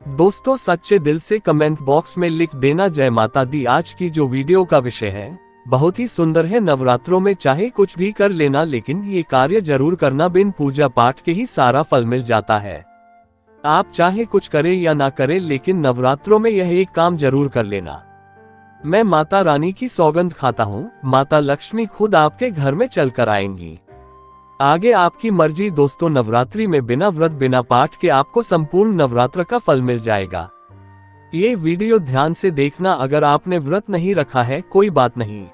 दोस्तों सच्चे दिल से कमेंट बॉक्स में लिख देना जय माता दी। आज की जो वीडियो का विषय है बहुत ही सुंदर है। नवरात्रों में चाहे कुछ भी कर लेना, लेकिन ये कार्य जरूर करना, बिन पूजा पाठ के ही सारा फल मिल जाता है। आप चाहे कुछ करें या ना करें, लेकिन नवरात्रों में यह एक काम जरूर कर लेना। मैं माता रानी की सौगंध खाता हूँ, माता लक्ष्मी खुद आपके घर में चल कर आएंगी। आगे आपकी मर्जी। दोस्तों नवरात्रि में बिना व्रत बिना पाठ के आपको संपूर्ण नवरात्र का फल मिल जाएगा। ये वीडियो ध्यान से देखना। अगर आपने व्रत नहीं रखा है कोई बात नहीं,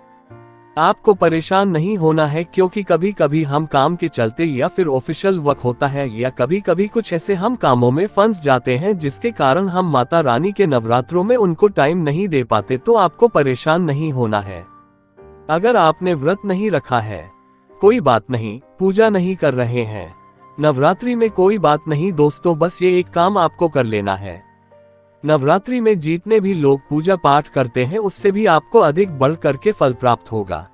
आपको परेशान नहीं होना है, क्योंकि कभी कभी हम काम के चलते या फिर ऑफिशियल वर्क होता है या कभी कभी कुछ ऐसे हम कामों में फंस जाते हैं जिसके कारण हम माता रानी के नवरात्रों में उनको टाइम नहीं दे पाते। तो आपको परेशान नहीं होना है। अगर आपने व्रत नहीं रखा है कोई बात नहीं, पूजा नहीं कर रहे हैं नवरात्रि में कोई बात नहीं दोस्तों, बस ये एक काम आपको कर लेना है। नवरात्रि में जितने भी लोग पूजा पाठ करते हैं उससे भी आपको अधिक बढ़ करके फल प्राप्त होगा।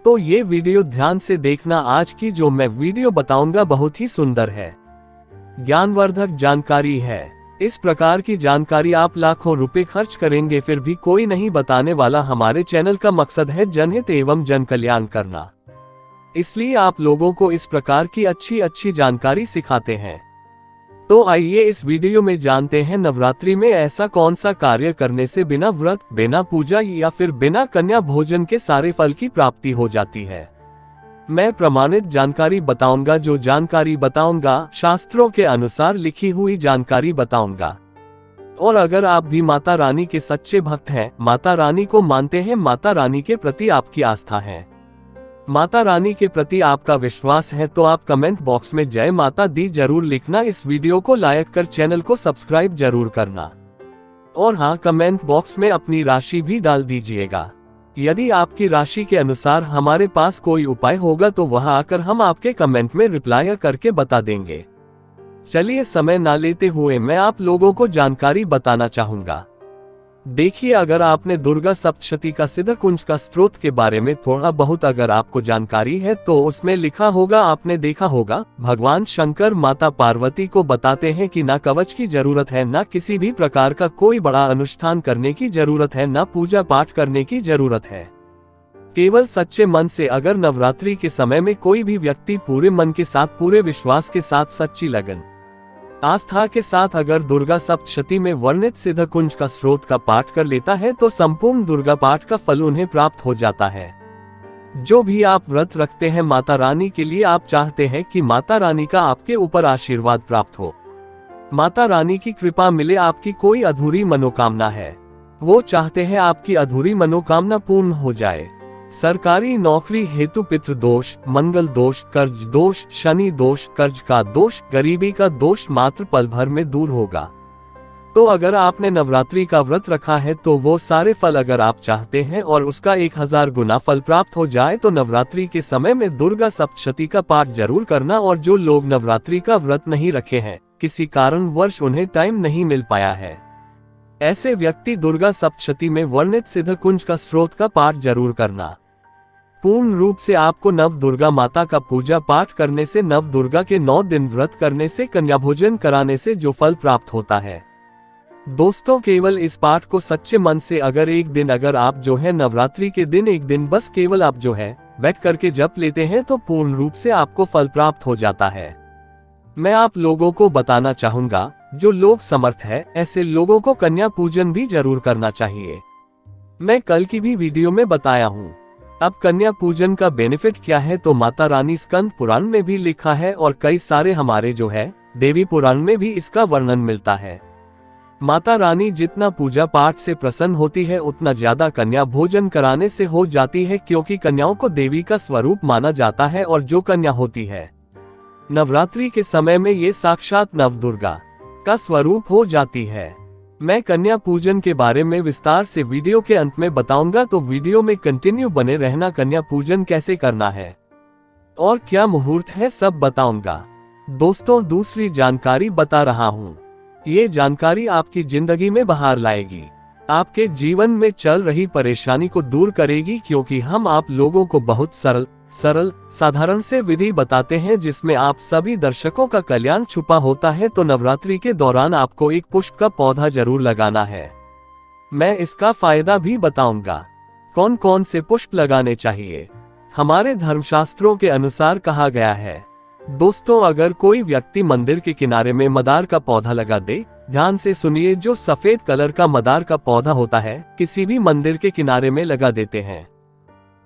तो ये वीडियो ध्यान से देखना। आज की जो मैं वीडियो बताऊंगा बहुत ही सुंदर है, ज्ञानवर्धक जानकारी है। इस प्रकार की जानकारी आप लाखों रुपए खर्च करेंगे फिर भी कोई नहीं बताने वाला। हमारे चैनल का मकसद है जनहित एवं जन कल्याण करना, इसलिए आप लोगों को इस प्रकार की अच्छी जानकारी सिखाते हैं। तो आइए इस वीडियो में जानते हैं नवरात्रि में ऐसा कौन सा कार्य करने से बिना व्रत बिना पूजा या फिर बिना कन्या भोजन के सारे फल की प्राप्ति हो जाती है। मैं प्रमाणित जानकारी बताऊंगा। जो जानकारी बताऊंगा शास्त्रों के अनुसार लिखी हुई जानकारी बताऊंगा। और अगर आप भी माता रानी के सच्चे भक्त हैं, माता रानी को मानते हैं, माता रानी के प्रति आपकी आस्था है, माता रानी के प्रति आपका विश्वास है, तो आप कमेंट बॉक्स में जय माता दी जरूर लिखना। इस वीडियो को लाइक कर चैनल को सब्सक्राइब जरूर करना। और हाँ, कमेंट बॉक्स में अपनी राशि भी डाल दीजिएगा। यदि आपकी राशि के अनुसार हमारे पास कोई उपाय होगा तो वहां आकर हम आपके कमेंट में रिप्लाई करके बता देंगे। चलिए समय ना लेते हुए मैं आप लोगों को जानकारी बताना चाहूंगा। देखिए, अगर आपने दुर्गा सप्तशती का सिद्ध कुंज का स्रोत के बारे में थोड़ा बहुत अगर आपको जानकारी है तो उसमें लिखा होगा, आपने देखा होगा, भगवान शंकर माता पार्वती को बताते हैं कि ना कवच की जरूरत है, ना किसी भी प्रकार का कोई बड़ा अनुष्ठान करने की जरूरत है, ना पूजा पाठ करने की जरूरत है। केवल सच्चे मन से अगर नवरात्रि के समय में कोई भी व्यक्ति पूरे मन के साथ, पूरे विश्वास के साथ, सच्ची लगन आस्था के साथ अगर दुर्गा सप्तशती में वर्णित सिद्ध कुंज का स्रोत का पाठ कर लेता है तो संपूर्ण दुर्गा पाठ का फल उन्हें प्राप्त हो जाता है। जो भी आप व्रत रखते हैं माता रानी के लिए, आप चाहते हैं कि माता रानी का आपके ऊपर आशीर्वाद प्राप्त हो, माता रानी की कृपा मिले, आपकी कोई अधूरी मनोकामना है वो चाहते हैं आपकी अधूरी मनोकामना पूर्ण हो जाए। सरकारी नौकरी हेतु पितृ दोष, मंगल दोष, कर्ज दोष, शनि दोष, कर्ज का दोष, गरीबी का दोष मात्र पल भर में दूर होगा। तो अगर आपने नवरात्रि का व्रत रखा है तो वो सारे फल अगर आप चाहते हैं और उसका 1000 गुना फल प्राप्त हो जाए तो नवरात्रि के समय में दुर्गा सप्तशती का पाठ जरूर करना। और जो लोग नवरात्रि का व्रत नहीं रखे हैं, किसी कारणवश उन्हें टाइम नहीं मिल पाया है, ऐसे व्यक्ति दुर्गा सप्तशती में वर्णित सिद्ध कुंज का स्रोत का पाठ जरूर करना। पूर्ण रूप से आपको नव दुर्गा माता का पूजा पाठ करने से, नव दुर्गा के 9 दिन व्रत करने से, कन्या भोजन कराने से जो फल प्राप्त होता है दोस्तों, केवल इस पाठ को सच्चे मन से अगर एक दिन अगर आप जो है नवरात्रि के दिन एक दिन बस केवल आप जो है बैठ करके जप लेते हैं तो पूर्ण रूप से आपको फल प्राप्त हो जाता है। मैं आप लोगों को बताना चाहूंगा, जो लोग समर्थ है ऐसे लोगों को कन्या पूजन भी जरूर करना चाहिए। मैं कल की भी वीडियो में बताया हूँ। अब कन्या पूजन का बेनिफिट क्या है तो माता रानी स्कंद पुराण में भी लिखा है और कई सारे हमारे जो है देवी पुराण में भी इसका वर्णन मिलता है। माता रानी जितना पूजा पाठ से प्रसन्न होती है उतना ज्यादा कन्या भोजन कराने से हो जाती है, क्योंकि कन्याओं को देवी का स्वरूप माना जाता है और जो कन्या होती है नवरात्रि के समय में ये साक्षात नव दुर्गा का स्वरूप हो जाती है। मैं कन्या पूजन के बारे में विस्तार से वीडियो के अंत में बताऊंगा, तो वीडियो में कंटिन्यू बने रहना। कन्या पूजन कैसे करना है और क्या मुहूर्त है सब बताऊंगा। दोस्तों दूसरी जानकारी बता रहा हूँ, ये जानकारी आपकी जिंदगी में बहार लाएगी, आपके जीवन में चल रही परेशानी को दूर करेगी, क्योंकि हम आप लोगों को बहुत सरल सरल साधारण से विधि बताते हैं जिसमें आप सभी दर्शकों का कल्याण छुपा होता है। तो नवरात्रि के दौरान आपको एक पुष्प का पौधा जरूर लगाना है। मैं इसका फायदा भी बताऊंगा। कौन कौन से पुष्प लगाने चाहिए, हमारे धर्मशास्त्रों के अनुसार कहा गया है। दोस्तों, अगर कोई व्यक्ति मंदिर के किनारे में मदार का पौधा लगा दे, ध्यान से सुनिए, जो सफेद कलर का मदार का पौधा होता है किसी भी मंदिर के किनारे में लगा देते हैं।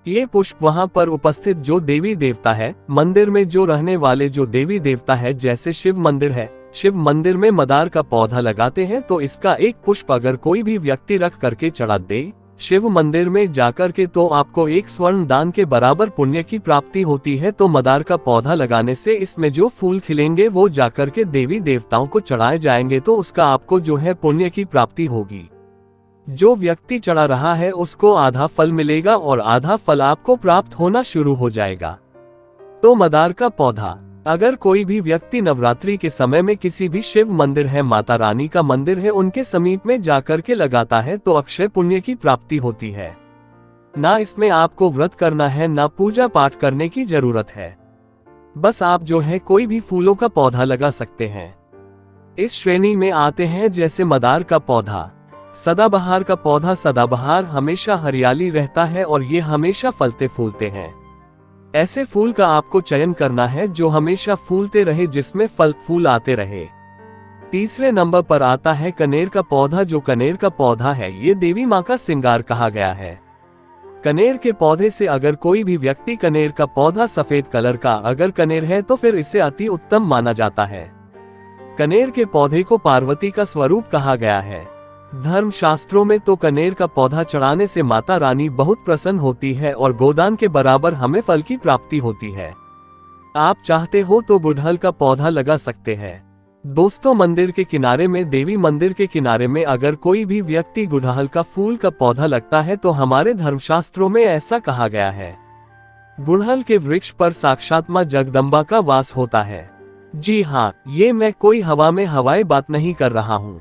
ये पुष्प वहां पर उपस्थित जो देवी देवता है, मंदिर में जो रहने वाले जो देवी देवता है, जैसे शिव मंदिर है, शिव मंदिर में मदार का पौधा लगाते हैं तो इसका एक पुष्प अगर कोई भी व्यक्ति रख करके चढ़ा दे शिव मंदिर में जाकर के, तो आपको एक स्वर्ण दान के बराबर पुण्य की प्राप्ति होती है। तो मदार का पौधा लगाने से इसमें जो फूल खिलेंगे वो जाकर के देवी देवताओं को चढ़ाए जाएंगे, तो उसका आपको जो है पुण्य की प्राप्ति होगी। जो व्यक्ति चढ़ा रहा है उसको आधा फल मिलेगा और आधा फल आपको प्राप्त होना शुरू हो जाएगा। तो मदार का पौधा अगर कोई भी व्यक्ति नवरात्रि के समय में किसी भी शिव मंदिर है, माता रानी का मंदिर है, उनके समीप में जाकर के लगाता है तो अक्षय पुण्य की प्राप्ति होती है। ना इसमें आपको व्रत करना है, ना पूजा पाठ करने की जरूरत है। बस आप जो है कोई भी फूलों का पौधा लगा सकते हैं। इस श्रेणी में आते हैं जैसे मदार का पौधा, सदाबहार का पौधा। सदाबहार हमेशा हरियाली रहता है और ये हमेशा फलते फूलते हैं। ऐसे फूल का आपको चयन करना है जो हमेशा फूलते रहे, जिसमें फल फूल आते रहे। तीसरे नंबर पर आता है कनेर का पौधा। जो कनेर का पौधा है ये देवी माँ का श्रृंगार कहा गया है। कनेर के पौधे से अगर कोई भी व्यक्ति कनेर का पौधा सफेद कलर का अगर कनेर है तो फिर इसे अति उत्तम माना जाता है। कनेर के पौधे को पार्वती का स्वरूप कहा गया है। धर्म शास्त्रों में तो कनेर का पौधा चढ़ाने से माता रानी बहुत प्रसन्न होती है और गोदान के बराबर हमें फल की प्राप्ति होती है। आप चाहते हो तो गुड़हल का पौधा लगा सकते हैं। दोस्तों, मंदिर के किनारे में, देवी मंदिर के किनारे में अगर कोई भी व्यक्ति गुड़हल का फूल का पौधा लगता है तो हमारे धर्मशास्त्रों में ऐसा कहा गया है, गुड़हल के वृक्ष पर साक्षात मां जगदम्बा का वास होता है। जी हाँ, ये मैं कोई हवा में हवाई बात नहीं कर रहा हूँ,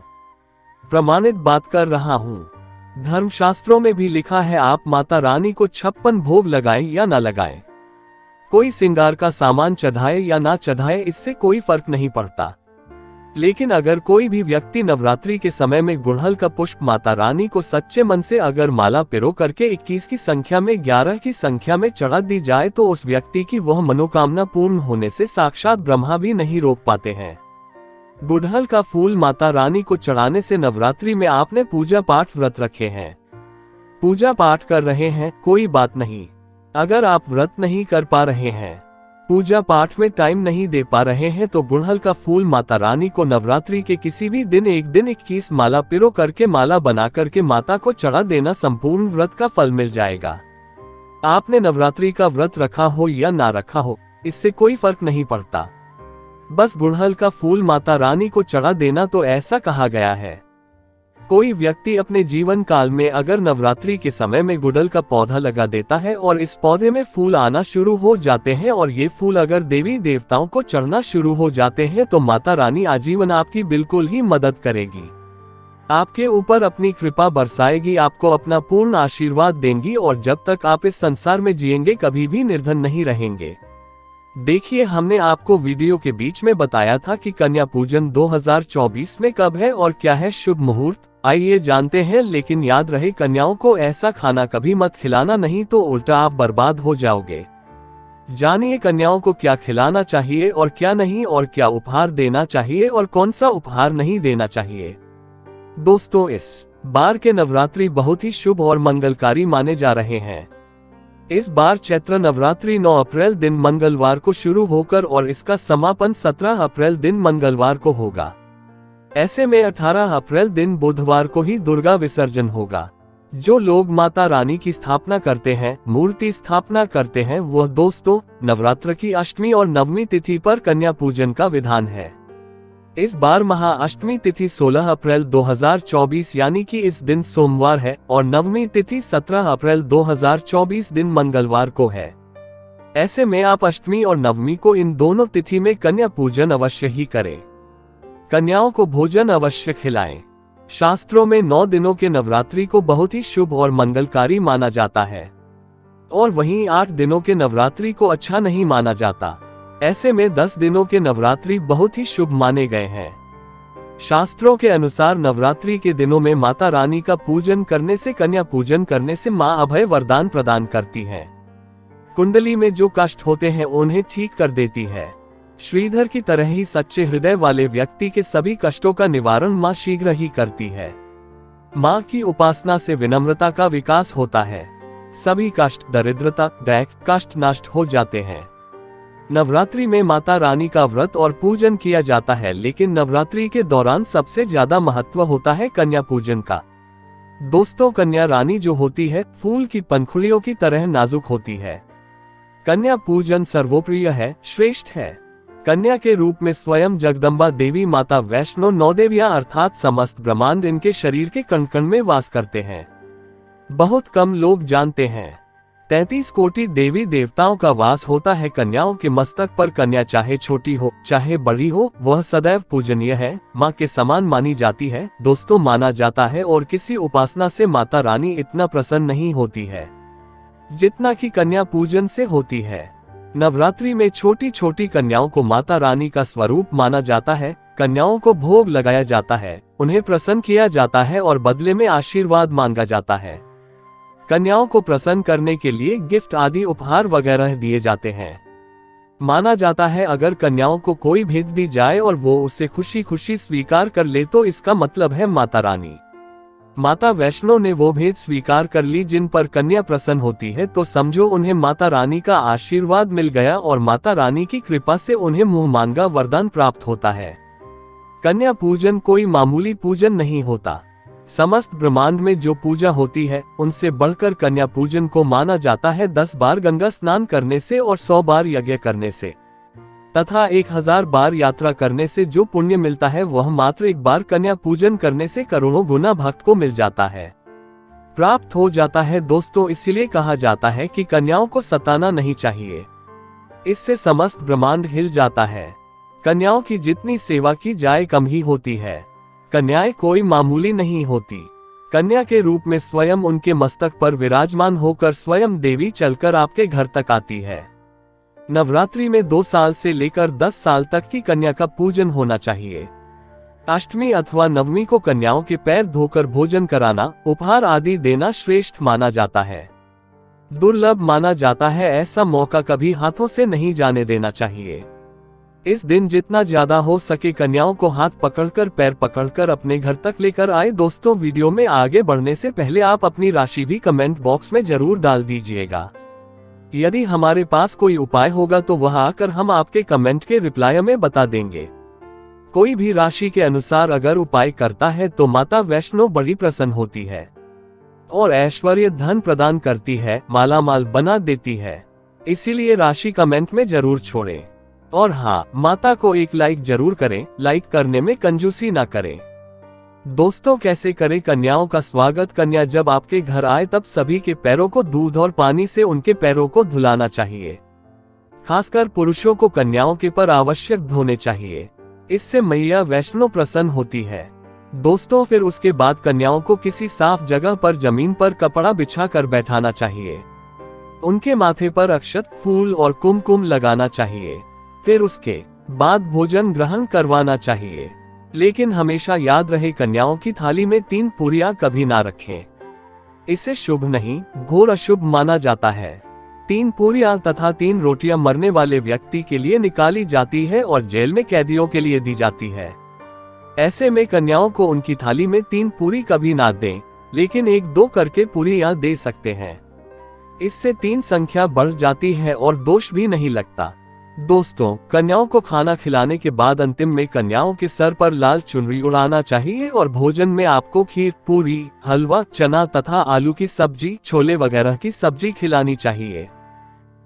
प्रमाणित बात कर रहा हूँ। धर्मशास्त्रों में भी लिखा है आप माता रानी को 56 भोग लगाएं या ना लगाएं, कोई श्रृंगार का सामान चढ़ाए या ना चढ़ाए, इससे कोई फर्क नहीं पड़ता। लेकिन अगर कोई भी व्यक्ति नवरात्रि के समय में गुड़हल का पुष्प माता रानी को सच्चे मन से अगर माला पिरो करके 21 की संख्या में 11 की संख्या में चढ़ा दी जाए तो उस व्यक्ति की वह मनोकामना पूर्ण होने से साक्षात ब्रह्मा भी नहीं रोक पाते हैं। गुड़हल का फूल माता रानी को चढ़ाने से नवरात्रि में आपने पूजा पाठ व्रत रखे हैं, पूजा पाठ कर रहे हैं, कोई बात नहीं। अगर आप व्रत नहीं कर पा रहे हैं, पूजा पाठ में टाइम नहीं दे पा रहे हैं, तो गुड़हल का फूल माता रानी को नवरात्रि के किसी भी दिन एक दिन 21 माला पिरो करके माला बना करके माता को चढ़ा देना, संपूर्ण व्रत का फल मिल जाएगा। आपने नवरात्रि का व्रत रखा हो या ना रखा हो, इससे कोई फर्क नहीं पड़ता। बस गुड़हल का फूल माता रानी को चढ़ा देना। तो ऐसा कहा गया है, कोई व्यक्ति अपने जीवन काल में अगर नवरात्रि के समय में गुड़हल का पौधा लगा देता है और इस पौधे में फूल आना शुरू हो जाते हैं और ये फूल अगर देवी देवताओं को चढ़ना शुरू हो जाते हैं तो माता रानी आजीवन आपकी बिल्कुल ही मदद करेगी, आपके ऊपर अपनी कृपा बरसाएगी, आपको अपना पूर्ण आशीर्वाद देंगी और जब तक आप इस संसार में जिएंगे कभी भी निर्धन नहीं रहेंगे। देखिए, हमने आपको वीडियो के बीच में बताया था कि कन्या पूजन 2024 में कब है और क्या है शुभ मुहूर्त। आइए जानते हैं, लेकिन याद रहे कन्याओं को ऐसा खाना कभी मत खिलाना, नहीं तो उल्टा आप बर्बाद हो जाओगे। जानिए कन्याओं को क्या खिलाना चाहिए और क्या नहीं, और क्या उपहार देना चाहिए और कौन सा उपहार नहीं देना चाहिए। दोस्तों, इस बार के नवरात्रि बहुत ही शुभ और मंगलकारी माने जा रहे हैं। इस बार चैत्र नवरात्रि 9 अप्रैल दिन मंगलवार को शुरू होकर और इसका समापन 17 अप्रैल दिन मंगलवार को होगा। ऐसे में 18 अप्रैल दिन बुधवार को ही दुर्गा विसर्जन होगा। जो लोग माता रानी की स्थापना करते हैं, मूर्ति स्थापना करते हैं, वह दोस्तों नवरात्र की अष्टमी और नवमी तिथि पर कन्या पूजन का विधान है। इस बार महाअष्टमी तिथि 16 अप्रैल 2024 यानी कि इस दिन सोमवार है और नवमी तिथि 17 अप्रैल 2024 दिन मंगलवार को है। ऐसे में आप अष्टमी और नवमी को इन दोनों तिथि में कन्या पूजन अवश्य ही करें। कन्याओं को भोजन अवश्य खिलाएं। शास्त्रों में 9 दिनों के नवरात्रि को बहुत ही शुभ और मंगलकारी माना जाता है। और वहीं 8 दिनों के नवरात्रि को अच्छा नहीं माना जाता। ऐसे में 10 दिनों के नवरात्रि बहुत ही शुभ माने गए हैं। शास्त्रों के अनुसार नवरात्रि के दिनों में माता रानी का पूजन करने से, कन्या पूजन करने से माँ अभय वरदान प्रदान करती है। कुंडली में जो कष्ट होते हैं उन्हें ठीक कर देती है। श्रीधर की तरह ही सच्चे हृदय वाले व्यक्ति के सभी कष्टों का निवारण माँ शीघ्र ही करती है। माँ की उपासना से विनम्रता का विकास होता है। सभी कष्ट, दरिद्रता, दैख कष्ट नष्ट हो जाते हैं। नवरात्रि में माता रानी का व्रत और पूजन किया जाता है, लेकिन नवरात्रि के दौरान सबसे ज्यादा महत्व होता है कन्या पूजन का। दोस्तों, कन्या रानी जो होती है फूल की पंखुड़ियों की तरह नाजुक होती है। कन्या पूजन सर्वोप्रिय है, श्रेष्ठ है। कन्या के रूप में स्वयं जगदम्बा देवी माता वैष्णो नौ देवियां अर्थात समस्त ब्रह्मांड इनके शरीर के कण कण में वास करते हैं। बहुत कम लोग जानते हैं 33 कोटि देवी देवताओं का वास होता है कन्याओं के मस्तक पर। कन्या चाहे छोटी हो चाहे बड़ी हो, वह सदैव पूजनीय है, माँ के समान मानी जाती है। दोस्तों, माना जाता है और किसी उपासना से माता रानी इतना प्रसन्न नहीं होती है जितना कि कन्या पूजन से होती है। नवरात्रि में छोटी छोटी कन्याओं को माता रानी का स्वरूप माना जाता है। कन्याओं को भोग लगाया जाता है, उन्हें प्रसन्न किया जाता है और बदले में आशीर्वाद मांगा जाता है। कन्याओं को प्रसन्न करने के लिए गिफ्ट आदि उपहार वगैरह दिए जाते हैं। माना जाता है अगर कन्याओं को कोई भेंट दी जाए और वो उसे खुशी खुशी स्वीकार कर ले तो इसका मतलब है माता रानी। माता वैष्णो ने वो भेंट स्वीकार कर ली जिन पर कन्या प्रसन्न होती है, तो समझो उन्हें माता रानी का आशीर्वाद मिल गया और माता रानी की कृपा से उन्हें मुंह मांगा वरदान प्राप्त होता है। कन्या पूजन कोई मामूली पूजन नहीं होता। समस्त ब्रह्मांड में जो पूजा होती है उनसे बढ़कर कन्या पूजन को माना जाता है। 10 बार गंगा स्नान करने से और 100 बार यज्ञ करने से तथा 1000 बार यात्रा करने से जो पुण्य मिलता है वह मात्र एक बार कन्या पूजन करने से करोड़ों गुना भक्त को मिल जाता है, प्राप्त हो जाता है। दोस्तों, इसीलिए कहा जाता है कि कन्याओं को सताना नहीं चाहिए, इससे समस्त ब्रह्मांड हिल जाता है। कन्याओं की जितनी सेवा की जाए कम ही होती है। कन्याएं कोई मामूली नहीं होती। कन्या के रूप में स्वयं उनके मस्तक पर विराजमान होकर स्वयं देवी चलकर आपके घर तक आती है। नवरात्रि में 2 साल से लेकर 10 साल तक की कन्या का पूजन होना चाहिए। अष्टमी अथवा नवमी को कन्याओं के पैर धोकर भोजन कराना, उपहार आदि देना श्रेष्ठ माना जाता है। दुर्लभ माना जाता है, ऐसा मौका कभी हाथों से नहीं जाने देना चाहिए। इस दिन जितना ज्यादा हो सके कन्याओं को हाथ पकड़कर, पैर पकड़कर अपने घर तक लेकर आए। दोस्तों, वीडियो में आगे बढ़ने से पहले आप अपनी राशि भी कमेंट बॉक्स में जरूर डाल दीजिएगा। यदि हमारे पास कोई उपाय होगा तो वह आकर हम आपके कमेंट के रिप्लाई में बता देंगे। कोई भी राशि के अनुसार अगर उपाय करता है तो माता वैष्णो बड़ी प्रसन्न होती है और ऐश्वर्य धन प्रदान करती है, मालामाल बना देती है। इसीलिए राशि कमेंट में जरूर छोड़ें। और हाँ, माता को एक लाइक जरूर करें, लाइक करने में कंजूसी ना करें। दोस्तों, कैसे करें कन्याओं का स्वागत? कन्या जब आपके घर आए तब सभी के पैरों को दूध और पानी से उनके पैरों को धुलाना चाहिए। खासकर पुरुषों को कन्याओं के पर आवश्यक धोने चाहिए, इससे मैया वैष्णो प्रसन्न होती है। दोस्तों, फिर उसके बाद कन्याओं को किसी साफ जगह पर जमीन पर कपड़ा बिछा कर बैठाना चाहिए। उनके माथे पर अक्षत, फूल और कुमकुम लगाना चाहिए। फिर उसके बाद भोजन ग्रहण करवाना चाहिए, लेकिन हमेशा याद रहे कन्याओं की थाली में 3 पूरियां कभी ना रखें। इसे शुभ नहीं, घोर अशुभ माना जाता है। 3 पूरियां तथा 3 रोटियां मरने वाले व्यक्ति के लिए निकाली जाती है और जेल में कैदियों के लिए दी जाती है। ऐसे में कन्याओं को उनकी थाली में 3 पूरी कभी ना दें, लेकिन 1-2 करके पूरियां दे सकते हैं। इससे 3 संख्या बढ़ जाती है और दोष भी नहीं लगता। दोस्तों, कन्याओं को खाना खिलाने के बाद अंतिम में कन्याओं के सर पर लाल चुनरी उड़ाना चाहिए और भोजन में आपको खीर, पूरी, हलवा, चना तथा आलू की सब्जी, छोले वगैरह की सब्जी खिलानी चाहिए।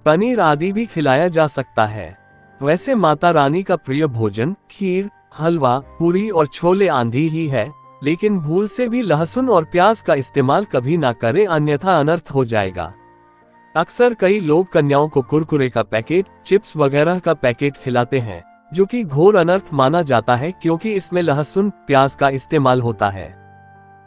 पनीर आदि भी खिलाया जा सकता है। वैसे माता रानी का प्रिय भोजन खीर, हलवा, पूरी और छोले आंधी ही है, लेकिन भूल से भी लहसुन और प्याज का इस्तेमाल कभी ना करें, अन्यथा अनर्थ हो जाएगा। अक्सर कई लोग कन्याओं को कुरकुरे का पैकेट, चिप्स वगैरह का पैकेट खिलाते हैं, जो कि घोर अनर्थ माना जाता है, क्योंकि इसमें लहसुन, प्याज का इस्तेमाल होता है,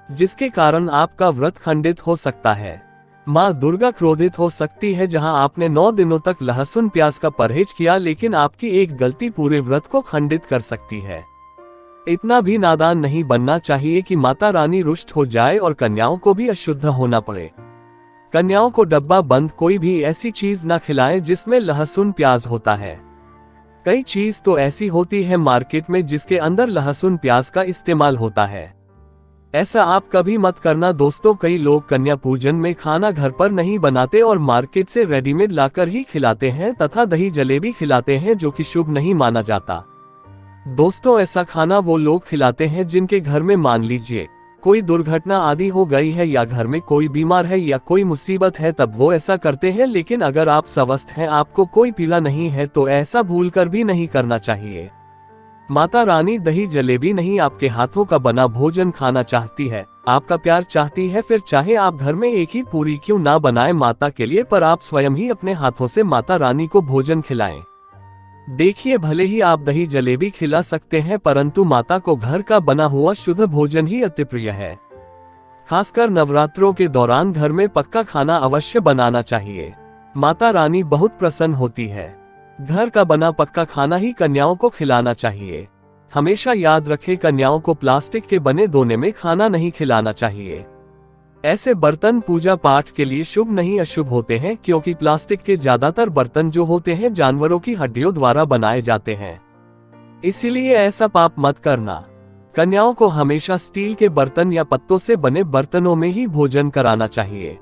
जिसके कारण आपका व्रत खंडित हो सकता है। माँ दुर्गा क्रोधित हो सकती है। जहां आपने 9 दिनों तक लहसुन प्याज का परहेज किया, लेकिन आपकी एक गलती पूरे व्रत को खंडित कर सकती है। इतना भी नादान नहीं बनना चाहिए कि माता रानी रुष्ट हो जाए और कन्याओं को भी अशुद्ध होना पड़े। कन्याओं को डब्बा बंद कोई भी ऐसी चीज न खिलाएं जिसमें लहसुन प्याज होता है। कई चीज तो ऐसी होती है मार्केट में जिसके अंदर लहसुन प्याज का इस्तेमाल होता है। ऐसा आप कभी मत करना दोस्तों। कई लोग कन्या पूजन में खाना घर पर नहीं बनाते और मार्केट से रेडीमेड लाकर ही खिलाते हैं तथा दही जलेबी खिलाते हैं, जो कि शुभ नहीं माना जाता। दोस्तों, ऐसा खाना वो लोग खिलाते हैं जिनके घर में मान लीजिए कोई दुर्घटना आदि हो गई है या घर में कोई बीमार है या कोई मुसीबत है, तब वो ऐसा करते हैं। लेकिन अगर आप स्वस्थ हैं, आपको कोई पीड़ा नहीं है, तो ऐसा भूलकर भी नहीं करना चाहिए। माता रानी दही जलेबी नहीं, आपके हाथों का बना भोजन खाना चाहती है, आपका प्यार चाहती है। फिर चाहे आप घर में एक ही पूरी क्यों ना बनाएं माता के लिए, पर आप स्वयं ही अपने हाथों से माता रानी को भोजन खिलाएं। देखिए, भले ही आप दही जलेबी खिला सकते हैं, परंतु माता को घर का बना हुआ शुद्ध भोजन ही अति प्रिय है। खासकर नवरात्रों के दौरान घर में पक्का खाना अवश्य बनाना चाहिए। माता रानी बहुत प्रसन्न होती है। घर का बना पक्का खाना ही कन्याओं को खिलाना चाहिए। हमेशा याद रखें, कन्याओं को प्लास्टिक के बने दोने में खाना नहीं खिलाना चाहिए। ऐसे बर्तन पूजा पाठ के लिए शुभ नहीं अशुभ होते हैं, क्योंकि प्लास्टिक के ज्यादातर बर्तन जो होते हैं जानवरों की हड्डियों द्वारा बनाए जाते हैं। इसीलिए ऐसा पाप मत करना। कन्याओं को हमेशा स्टील के बर्तन या पत्तों से बने बर्तनों में ही भोजन कराना चाहिए।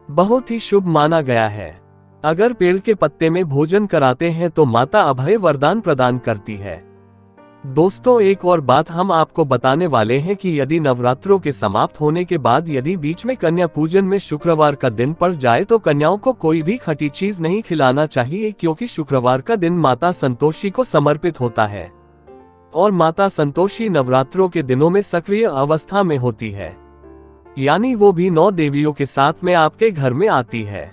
बहुत ही शुभ माना गया है। अगर पेड़ के पत्ते में भोजन कराते हैं तो माता अभय वरदान प्रदान करती है। दोस्तों, एक और बात हम आपको बताने वाले हैं कि यदि नवरात्रों के समाप्त होने के बाद यदि बीच में कन्या पूजन में शुक्रवार का दिन पड़ जाए तो कन्याओं को कोई भी खटी चीज नहीं खिलाना चाहिए, क्योंकि शुक्रवार का दिन माता संतोषी को समर्पित होता है और माता संतोषी नवरात्रों के दिनों में सक्रिय अवस्था में होती है, यानी वो भी 9 देवियों के साथ में आपके घर में आती है।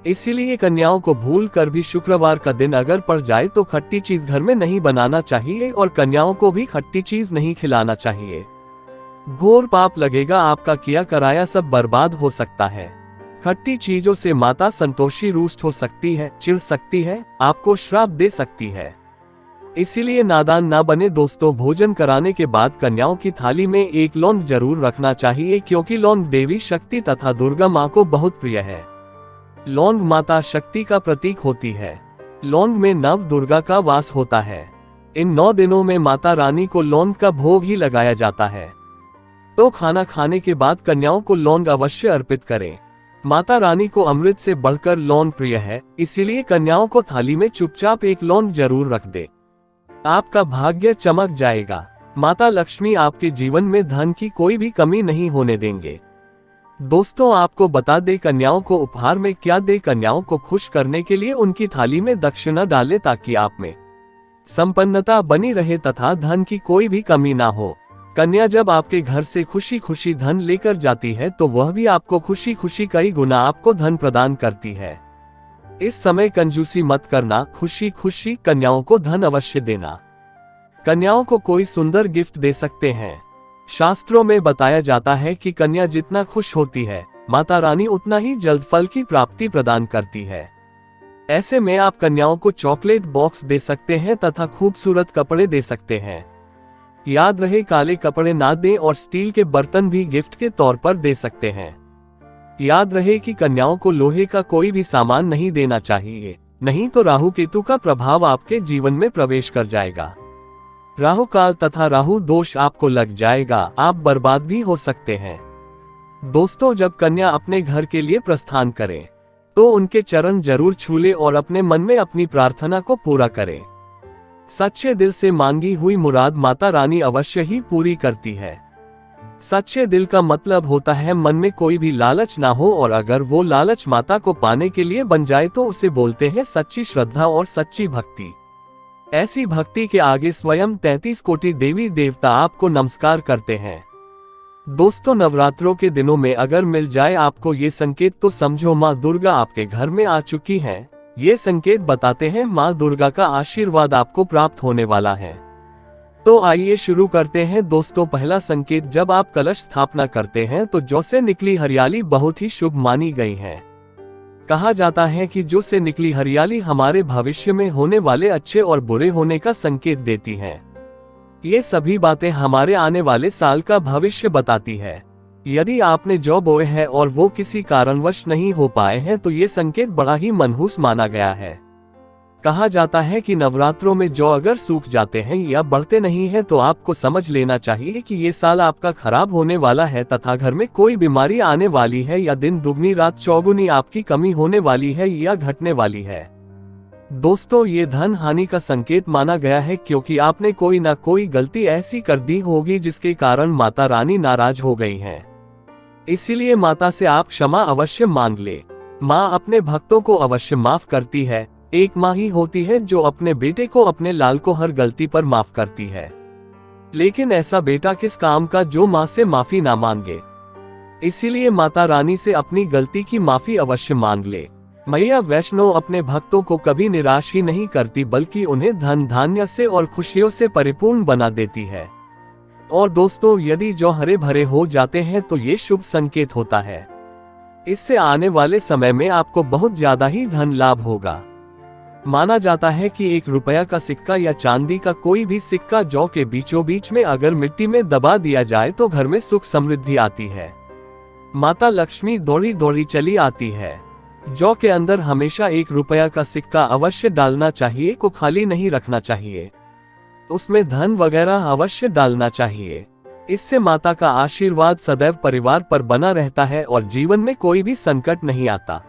इसीलिए कन्याओं को भूल कर भी शुक्रवार का दिन अगर पड़ जाए तो खट्टी चीज घर में नहीं बनाना चाहिए और कन्याओं को भी खट्टी चीज नहीं खिलाना चाहिए। घोर पाप लगेगा, आपका किया कराया सब बर्बाद हो सकता है। खट्टी चीजों से माता संतोषी रुष्ट हो सकती है, चिढ़ सकती है, आपको श्राप दे सकती है। इसीलिए नादान ना बने दोस्तों। भोजन कराने के बाद कन्याओं की थाली में एक लौंग जरूर रखना चाहिए, क्योंकि लौंग देवी शक्ति तथा दुर्गा माँ को बहुत प्रिय है। लौंग माता शक्ति का प्रतीक होती है। लौंग में नव दुर्गा का वास होता है। इन 9 दिनों में माता रानी को लौंग का भोग ही लगाया जाता है। तो खाना खाने के बाद कन्याओं को लौंग अवश्य अर्पित करें। माता रानी को अमृत से बढ़कर लौंग प्रिय है, इसीलिए कन्याओं को थाली में चुपचाप एक लौंग जरूर रख दे। आपका भाग्य चमक जाएगा। माता लक्ष्मी आपके जीवन में धन की कोई भी कमी नहीं होने देंगे। दोस्तों, आपको बता दे कन्याओं को उपहार में क्या दे। कन्याओं को खुश करने के लिए उनकी थाली में दक्षिणा डालें, ताकि आप में संपन्नता बनी रहे तथा धन की कोई भी कमी ना हो। कन्या जब आपके घर से खुशी खुशी धन लेकर जाती है तो वह भी आपको खुशी खुशी कई गुना आपको धन प्रदान करती है। इस समय कंजूसी मत करना, खुशी खुशी कन्याओं को धन अवश्य देना। कन्याओं को कोई सुंदर गिफ्ट दे सकते हैं। शास्त्रों में बताया जाता है कि कन्या जितना खुश होती है, माता रानी उतना ही जल्द फल की प्राप्ति प्रदान करती है। ऐसे में आप कन्याओं को चॉकलेट बॉक्स दे सकते हैं तथा खूबसूरत कपड़े दे सकते हैं। याद रहे, काले कपड़े ना दें और स्टील के बर्तन भी गिफ्ट के तौर पर दे सकते हैं। याद रहे कि कन्याओं को लोहे का कोई भी सामान नहीं देना चाहिए, नहीं तो राहु केतु का प्रभाव आपके जीवन में प्रवेश कर जाएगा। राहु काल तथा राहु दोष आपको लग जाएगा, आप बर्बाद भी हो सकते हैं। दोस्तों, जब कन्या अपने घर के लिए प्रस्थान करे तो उनके चरण जरूर छू ले और अपने मन में अपनी प्रार्थना को पूरा करे। सच्चे दिल से मांगी हुई मुराद माता रानी अवश्य ही पूरी करती है। सच्चे दिल का मतलब होता है मन में कोई भी लालच ना हो, और अगर वो लालच माता को पाने के लिए बन जाए तो उसे बोलते हैं सच्ची श्रद्धा और सच्ची भक्ति। ऐसी भक्ति के आगे स्वयं 33 कोटि देवी देवता आपको नमस्कार करते हैं। दोस्तों, नवरात्रों के दिनों में अगर मिल जाए आपको ये संकेत तो समझो माँ दुर्गा आपके घर में आ चुकी हैं। ये संकेत बताते हैं माँ दुर्गा का आशीर्वाद आपको प्राप्त होने वाला है। तो आइए शुरू करते हैं दोस्तों। पहला संकेत, जब आप कलश स्थापना करते हैं तो जौ से निकली हरियाली बहुत ही शुभ मानी गई है। कहा जाता है कि जौ से निकली हरियाली हमारे भविष्य में होने वाले अच्छे और बुरे होने का संकेत देती है। ये सभी बातें हमारे आने वाले साल का भविष्य बताती है। यदि आपने जौ बोए हैं और वो किसी कारणवश नहीं हो पाए हैं तो ये संकेत बड़ा ही मनहूस माना गया है। कहा जाता है कि नवरात्रों में जौ अगर सूख जाते हैं या बढ़ते नहीं हैं तो आपको समझ लेना चाहिए कि ये साल आपका खराब होने वाला है तथा घर में कोई बीमारी आने वाली है या दिन दुगनी रात चौगुनी आपकी कमी होने वाली है या घटने वाली है। दोस्तों, ये धन हानि का संकेत माना गया है क्योंकि आपने कोई ना कोई गलती ऐसी कर दी होगी जिसके कारण माता रानी नाराज हो गई हैं। इसीलिए माता से आप क्षमा अवश्य मांग ले। माँ अपने भक्तों को अवश्य माफ करती है। एक माँ ही होती है जो अपने बेटे को, अपने लाल को हर गलती पर माफ करती है। लेकिन ऐसा बेटा किस काम का जो माँ से माफी ना मांगे। इसीलिए माता रानी से अपनी गलती की माफी अवश्य मांग ले। मैया वैष्णो अपने भक्तों को कभी निराश ही नहीं करती बल्कि उन्हें धन धान्य से और खुशियों से परिपूर्ण बना देती है। और दोस्तों, यदि जौ हरे भरे हो जाते हैं तो ये शुभ संकेत होता है। इससे आने वाले समय में आपको बहुत ज्यादा ही धन लाभ होगा। माना जाता है कि 1 रुपया का सिक्का या चांदी का कोई भी सिक्का जौ के बीचों बीच में अगर मिट्टी में दबा दिया जाए तो घर में सुख समृद्धि आती है। माता लक्ष्मी दौड़ी दौड़ी चली आती है। जौ के अंदर हमेशा 1 रुपया का सिक्का अवश्य डालना चाहिए, को खाली नहीं रखना चाहिए। उसमें धन वगैरह अवश्य डालना चाहिए। इससे माता का आशीर्वाद सदैव परिवार पर बना रहता है और जीवन में कोई भी संकट नहीं आता।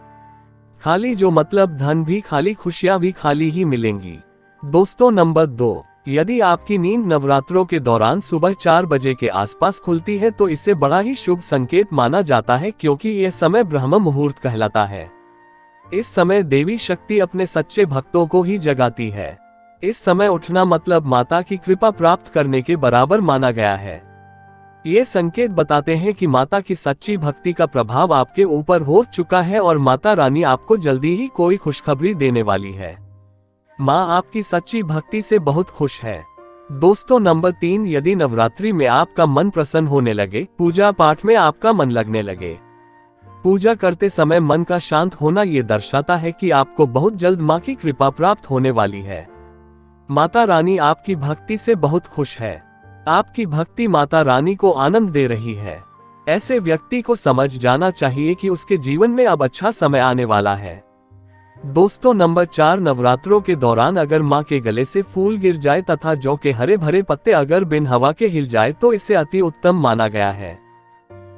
खाली जो मतलब धन भी खाली, खुशियां भी खाली ही मिलेंगी। दोस्तों, नंबर 2, यदि आपकी नींद नवरात्रों के दौरान सुबह 4 बजे के आसपास खुलती है तो इसे बड़ा ही शुभ संकेत माना जाता है क्योंकि यह समय ब्रह्म मुहूर्त कहलाता है। इस समय देवी शक्ति अपने सच्चे भक्तों को ही जगाती है। इस समय उठना मतलब माता की कृपा प्राप्त करने के बराबर माना गया है। ये संकेत बताते हैं कि माता की सच्ची भक्ति का प्रभाव आपके ऊपर हो चुका है और माता रानी आपको जल्दी ही कोई खुशखबरी देने वाली है। माँ आपकी सच्ची भक्ति से बहुत खुश है। दोस्तों, नंबर 3, यदि नवरात्रि में आपका मन प्रसन्न होने लगे, पूजा पाठ में आपका मन लगने लगे। पूजा करते समय मन का शांत होना ये दर्शाता है कि आपको बहुत जल्द माँ की कृपा प्राप्त होने वाली है। माता रानी आपकी भक्ति से बहुत खुश है। आपकी भक्ति माता रानी को आनंद दे रही है। ऐसे व्यक्ति को समझ जाना चाहिए कि उसके जीवन में अब अच्छा समय आने वाला है। दोस्तों, नंबर 4, नवरात्रों के दौरान अगर माँ के गले से फूल गिर जाए तथा जौ के हरे भरे पत्ते अगर बिन हवा के हिल जाए तो इसे अति उत्तम माना गया है।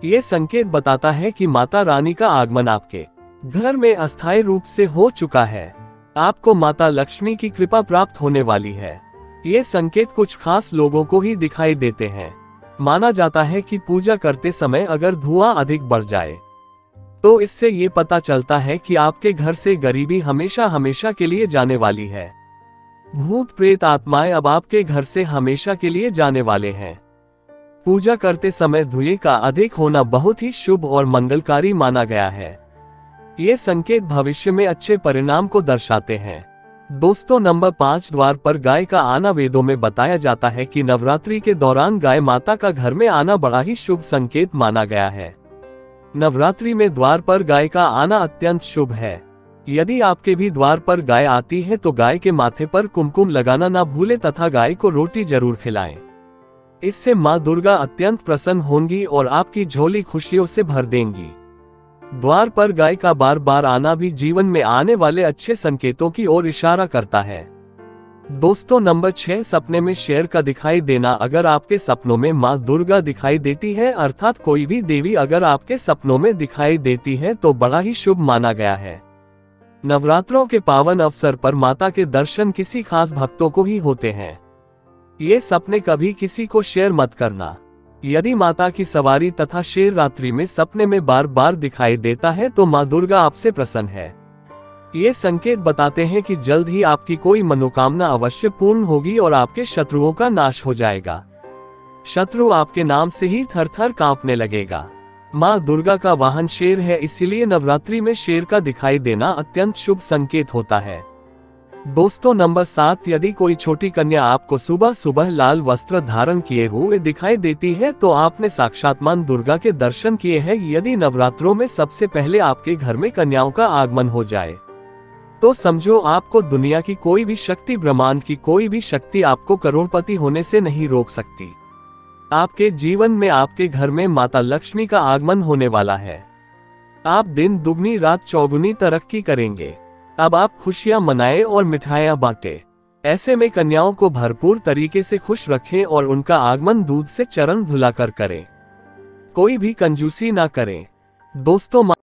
ये संकेत बताता है कि माता रानी का आगमन आपके घर में अस्थायी रूप से हो चुका है। आपको माता लक्ष्मी की कृपा प्राप्त होने वाली है। ये संकेत कुछ खास लोगों को ही दिखाई देते हैं। माना जाता है कि पूजा करते समय अगर धुआं अधिक बढ़ जाए तो इससे ये पता चलता है कि आपके घर से गरीबी हमेशा हमेशा के लिए जाने वाली है। भूत प्रेत आत्माएं अब आपके घर से हमेशा के लिए जाने वाले हैं। पूजा करते समय धुएं का अधिक होना बहुत ही शुभ और मंगलकारी माना गया है। ये संकेत भविष्य में अच्छे परिणाम को दर्शाते हैं। दोस्तों, नंबर 5, द्वार पर गाय का आना। वेदों में बताया जाता है कि नवरात्रि के दौरान गाय माता का घर में आना बड़ा ही शुभ संकेत माना गया है। नवरात्रि में द्वार पर गाय का आना अत्यंत शुभ है। यदि आपके भी द्वार पर गाय आती है तो गाय के माथे पर कुमकुम लगाना ना भूले तथा गाय को रोटी जरूर खिलाएं। इससे माँ दुर्गा अत्यंत प्रसन्न होंगी और आपकी झोली खुशियों से भर देंगी। द्वार पर गाय का बार बार आना भी जीवन में आने वाले अच्छे संकेतों की ओर इशारा करता है। दोस्तों, नंबर 6, सपने में शेर का दिखाई देना। अगर आपके सपनों में माँ दुर्गा दिखाई देती है अर्थात कोई भी देवी अगर आपके सपनों में दिखाई देती है तो बड़ा ही शुभ माना गया है। नवरात्रों के पावन अवसर पर माता के दर्शन किसी खास भक्तों को ही होते हैं। ये सपने कभी किसी को शेयर मत करना। यदि माता की सवारी तथा शेर रात्रि में सपने में बार बार दिखाई देता है तो माँ दुर्गा आपसे प्रसन्न है। ये संकेत बताते हैं कि जल्द ही आपकी कोई मनोकामना अवश्य पूर्ण होगी और आपके शत्रुओं का नाश हो जाएगा। शत्रु आपके नाम से ही थर थर कांपने लगेगा। माँ दुर्गा का वाहन शेर है, इसीलिए नवरात्रि में शेर का दिखाई देना अत्यंत शुभ संकेत होता है। दोस्तों नंबर 7, यदि कोई छोटी कन्या आपको सुबह सुबह लाल वस्त्र धारण किए हुए दिखाई देती है तो आपने साक्षात मां दुर्गा के दर्शन किए हैं। यदि नवरात्रों में सबसे पहले आपके घर में कन्याओं का आगमन हो जाए तो समझो आपको दुनिया की कोई भी शक्ति, ब्रह्मांड की कोई भी शक्ति आपको करोड़पति होने से नहीं रोक सकती। आपके जीवन में, आपके घर में माता लक्ष्मी का आगमन होने वाला है। आप दिन दुगनी रात चौगुनी तरक्की करेंगे। अब आप खुशियां मनाएं और मिठाइयां बांटें। ऐसे में कन्याओं को भरपूर तरीके से खुश रखें और उनका आगमन दूध से चरण धुलाकर करें। कोई भी कंजूसी ना करें। दोस्तों